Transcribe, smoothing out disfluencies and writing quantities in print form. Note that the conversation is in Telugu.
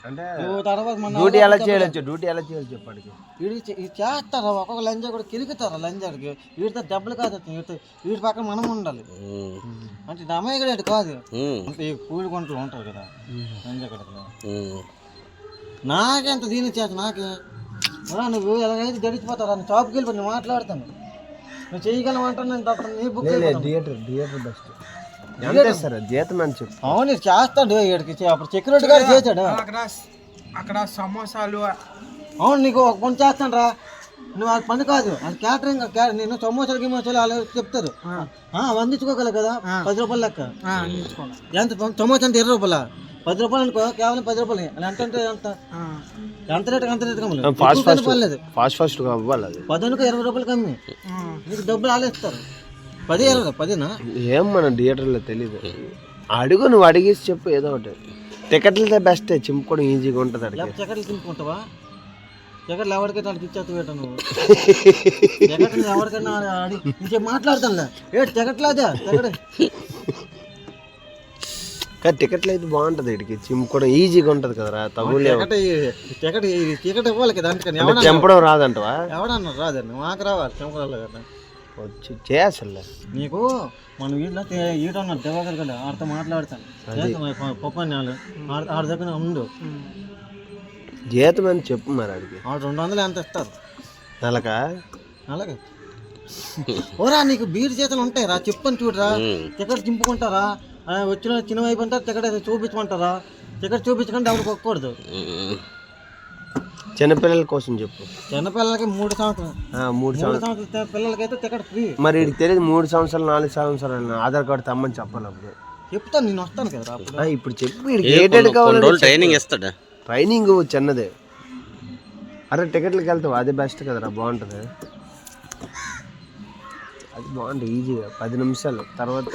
అంటే నువ్వు తర్వాత డ్యూటీ ఎలా చేయాలి చెప్పాడికి వీడి చేస్తారా ఒక్కొక్క లంజా కూడా కిలుకుతారా లంజాడికి వీడితో దెబ్బలు కాదు వీడి పక్కన మనం ఉండాలి అంటే అమ్మాయి కూడా కాదు ఈ కూలి కొంటలు ఉంటారు కదా లంజా కడకలు నాకెంత దీని చేత నాకే నువ్వు ఎలాగైతే గడిచిపోతారా నేను షాప్కి వెళ్ళిపోయి నేను మాట్లాడతాను నువ్వు చేయగలమంటాను నేను తప్ప నీ బుక్ థియేటర్ బెస్ట్ ఎంత సార్ జీతం అని చెప్పు. అవును చేస్తాడు వీడికి అప్పుడు సెక్యూరిటీ గారు చేశాడు అక్కడ సమోసాలు. అవును నీకు ఒక పని చేస్తాను రా నువ్వు అది పని కాదు అది క్యాటరింగ్ నేను సమోసాలు గిమోసాలు అలా చెప్తారు అందించుకోగలవు కదా 10 రూపాయలు లెక్క ఎంత సమోసా అంటే 20 రూపాయల 10 రూపాయలు అనుకో కేవలం 10 రూపాయలు అలా ఎంత ఎంత రేటు అంత రేటు కమ్మలేదు ఫాస్ట్ 10 అనుకో 20 రూపాయలు కమ్మి నీకు డబ్బులు ఆలోచిస్తారు 10 20 10నా ఏం మన థియేటర్లో తెలీదు అడుగు నువ్వు అడిగేసి చెప్పు ఏదో ఒకటి టికెట్లతో బెస్ట్ చింపుకోవడం ఈజీగా ఉంటుంది అడిగి టికెట్లు చింపుకుంటావా టికెట్లు ఎవరికైనా అడిగి ఇచ్చేస్తూ పెట్టాను నువ్వు టికెట్ ఎవరికైనా అడిగి ఇంకే మాట్లాడతానులే టికెట్లు అదే కానీ టికెట్లు అయితే బాగుంటుంది ఇక్కడికి చింపుకోవడం ఈజీగా ఉంటుంది కదరా తగులే టికెట్ ఇవ్వాలి కదా అందుకని చంపడం రాదంటవా ఎవడన్నారు రాదండి మాకు రావాలి చంపడాలి కదా వచ్చి చేయాల్సిందే నీకు మన వీటిలో ఈడున్నారు దేవాగర్ కదా ఆడితో మాట్లాడతాను పప్పన్నాళ్ళు ఆడి దగ్గర ఉండు జీతం అని చెప్పు మరి అడిగి 200 ఎంత ఇస్తారు నెలకా ఓరా నీకు బీర్ చేతలు ఉంటాయి రా చెప్పని చూడరా టికెట్ చింపుకుంటారా వచ్చిన చిన్న వైపు అంటారు టికెట్ చూపించమంటారా టికెట్ చూపించకుండా ఎవరికి ఒక్కకూడదు చిన్నపిల్లల కోసం చెప్పు చిన్నపిల్లలకి 3 సంవత్సరాలు పిల్లలకైతే టికెట్ ఫ్రీ మరి వీడికి తెలియదు 3 సంవత్సరాలు 4 సంవత్సరాలు ఆధార్ కార్డు తమ్మని చెప్పాలి అప్పుడు చెప్తాను నేను వస్తాను కదా ఇప్పుడు చెప్పు ట్రైనింగ్ ఇస్తాడా ట్రైనింగ్ చిన్నదే అరే టికెట్లకి వెళ్తావు అదే బెస్ట్ కదరా బాగుంటుంది అది బాగుంటుంది ఈజీగా 10 నిమిషాలు తర్వాత